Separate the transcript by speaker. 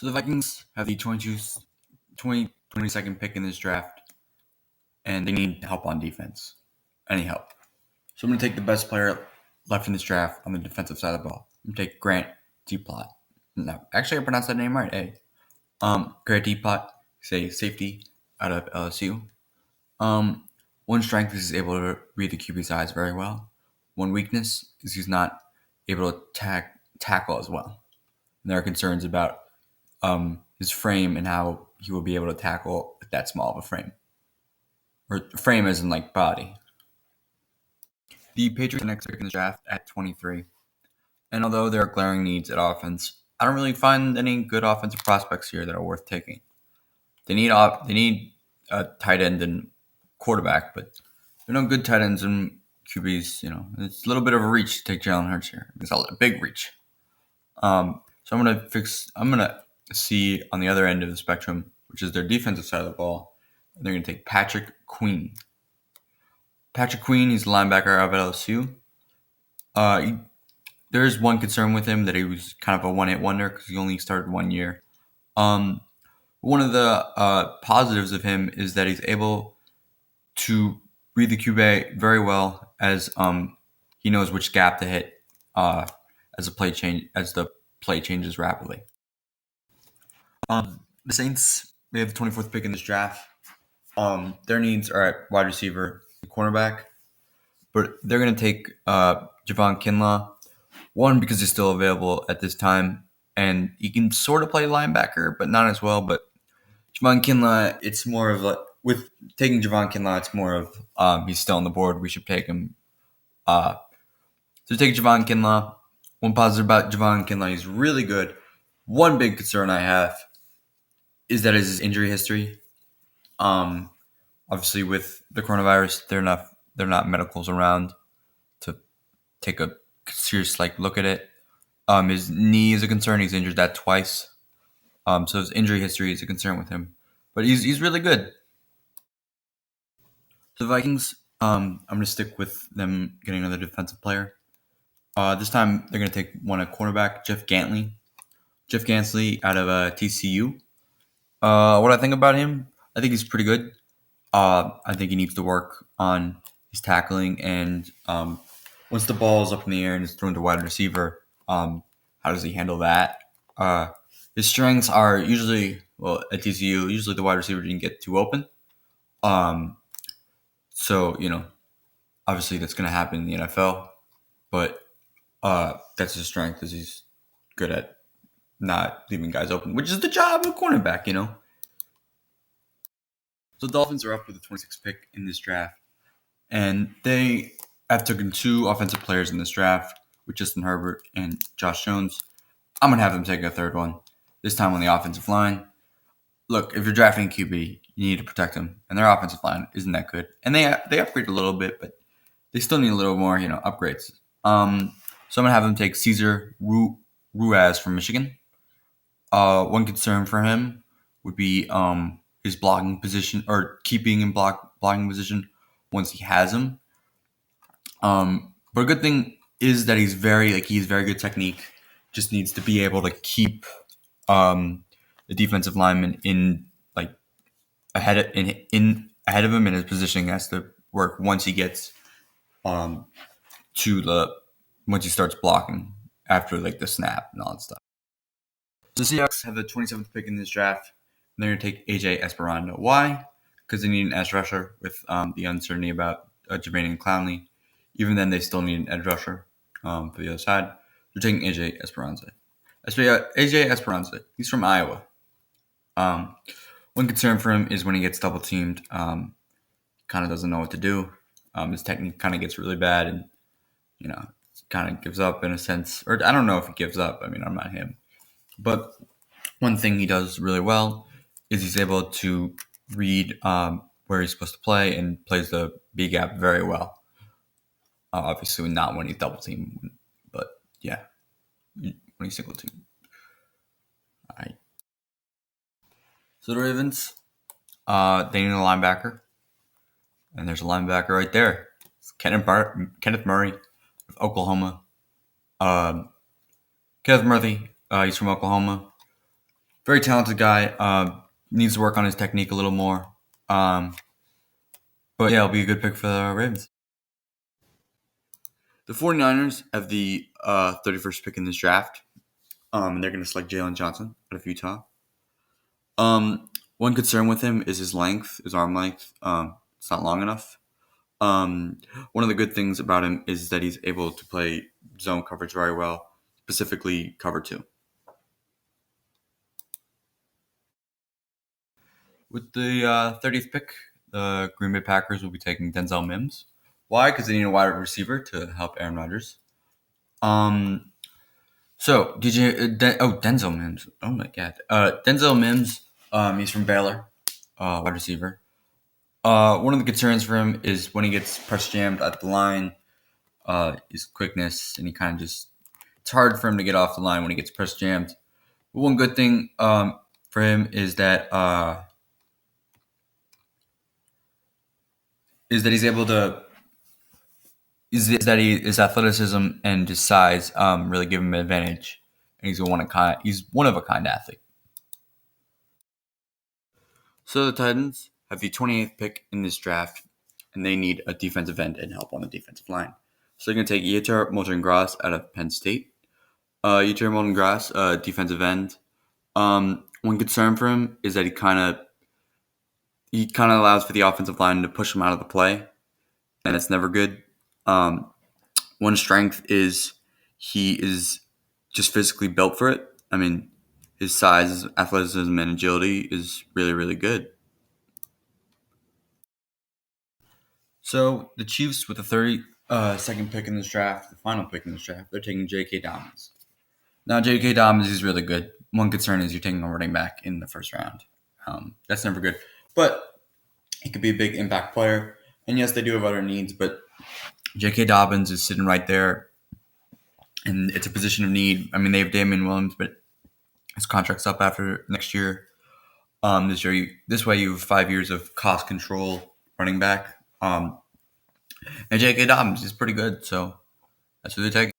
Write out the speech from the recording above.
Speaker 1: So the Vikings have the 22nd pick in this draft, and they need help on defense. Any help. So I'm going to take the best player left in this draft on the defensive side of the ball. I'm going to take Grant Deplot. No, actually, I pronounced that name right. Grant Deplot, say safety out of LSU. One strength is he's able to read the QB's eyes very well. One weakness is he's not able to tackle as well. And there are concerns about his frame and how he will be able to tackle with that small of a frame. Or frame as in like body. The Patriots are next pick in the draft at 23. And although there are glaring needs at offense, I don't really find any good offensive prospects here that are worth taking. They need a tight end and quarterback, but there are no good tight ends and QBs. It's a little bit of a reach to take Jalen Hurts here. It's a big reach. So I'm gonna see on the other end of the spectrum, which is their defensive side of the ball. They're gonna take Patrick Queen. Patrick Queen, he's a linebacker out of LSU. There is one concern with him that he was kind of a one-hit wonder because he only started 1 year. One of the positives of him is that he's able to read the QB very well, as he knows which gap to hit as the play changes rapidly. The Saints, they have the 24th pick in this draft. Their needs are at wide receiver and cornerback, but they're going to take Javon Kinlaw. One, because he's still available at this time, and he can sort of play linebacker, but not as well. But Javon Kinlaw, it's more of with taking Javon Kinlaw, it's more of he's still on the board. We should take him. So take Javon Kinlaw. One positive about Javon Kinlaw, he's really good. One big concern I have is that his injury history. Obviously, with the coronavirus, they're not medicals around to take a serious look at it. His knee is a concern. He's injured that twice. So his injury history is a concern with him. But he's really good. So the Vikings, I'm going to stick with them getting another defensive player. This time they're going to take a cornerback, Jeff Gantley. Jeff Gantley out of TCU. What I think about him, I think he's pretty good. I think he needs to work on his tackling, and once the ball is up in the air and it's thrown to wide receiver, how does he handle that? His strengths are usually, at TCU, usually the wide receiver didn't get too open. So, obviously that's going to happen in the NFL, but that's his strength, is he's good at not leaving guys open, which is the job of a cornerback, So the Dolphins are up with the 26th pick in this draft, and they have taken two offensive players in this draft with Justin Herbert and Josh Jones. I'm going to have them take a third one, this time on the offensive line. Look, if you're drafting a QB, you need to protect them, and their offensive line isn't that good. And they upgrade a little bit, but they still need a little more, upgrades. So I'm going to have them take Cesar Ruiz from Michigan. One concern for him would be his blocking position, or keeping in blocking position once he has him. But a good thing is that he's very good technique. Just needs to be able to keep the defensive lineman ahead of him, and his positioning has to work once he gets once he starts blocking after the snap and all that stuff. The Seahawks have the 27th pick in this draft. And they're going to take AJ Esperanza. Why? Because they need an edge rusher with the uncertainty about Jermaine Clowney. Even then, they still need an edge rusher for the other side. They're taking AJ Esperanza. AJ Esperanza, he's from Iowa. One concern for him is when he gets double teamed, kind of doesn't know what to do. His technique kind of gets really bad, and kind of gives up in a sense. Or I don't know if he gives up. I mean, I'm not him. But one thing he does really well is he's able to read where he's supposed to play and plays the B gap very well. Obviously, not when he's double teamed, but yeah, when he's single teamed. All right. So the Ravens, they need a linebacker, and there's a linebacker right there. It's Kenneth Murray of Oklahoma. Kenneth Murray, he's from Oklahoma. Very talented guy. Needs to work on his technique a little more. Um, but yeah, it'll be a good pick for the Ravens. The 49ers have the 31st pick in this draft. And they're going to select Jalen Johnson out of Utah. One concern with him is his length, his arm length. It's not long enough. One of the good things about him is that he's able to play zone coverage very well, specifically cover two. With the 30th pick, the Green Bay Packers will be taking Denzel Mims. Why? Because they need a wide receiver to help Aaron Rodgers. So Denzel Mims. Oh my God. Denzel Mims. He's from Baylor, wide receiver. One of the concerns for him is when he gets press jammed at the line, his quickness, and he kind of just, it's hard for him to get off the line when he gets press jammed. But one good thing for him is that he's able to, is that his athleticism and his size really give him an advantage, and he's one of a kind athlete. So the Titans have the 28th pick in this draft, and they need a defensive end and help on the defensive line. So they're going to take Yetur Molden-Gras out of Penn State. Yetur Molden-Gras, defensive end. One concern for him is that he kind of allows for the offensive line to push him out of the play, and it's never good. One strength is he is just physically built for it. I mean, his size, athleticism, and agility is really, really good. So the Chiefs, with the 32nd pick in this draft, the final pick in this draft, they're taking J.K. Dobbins. Now, J.K. Dobbins is really good. One concern is you're taking a running back in the first round. That's never good. But he could be a big impact player. And yes, they do have other needs, but J.K. Dobbins is sitting right there, and it's a position of need. I mean, they have Damian Williams, but his contract's up after next year. This way you have 5 years of cost control running back. And J.K. Dobbins is pretty good, so that's who they're taking.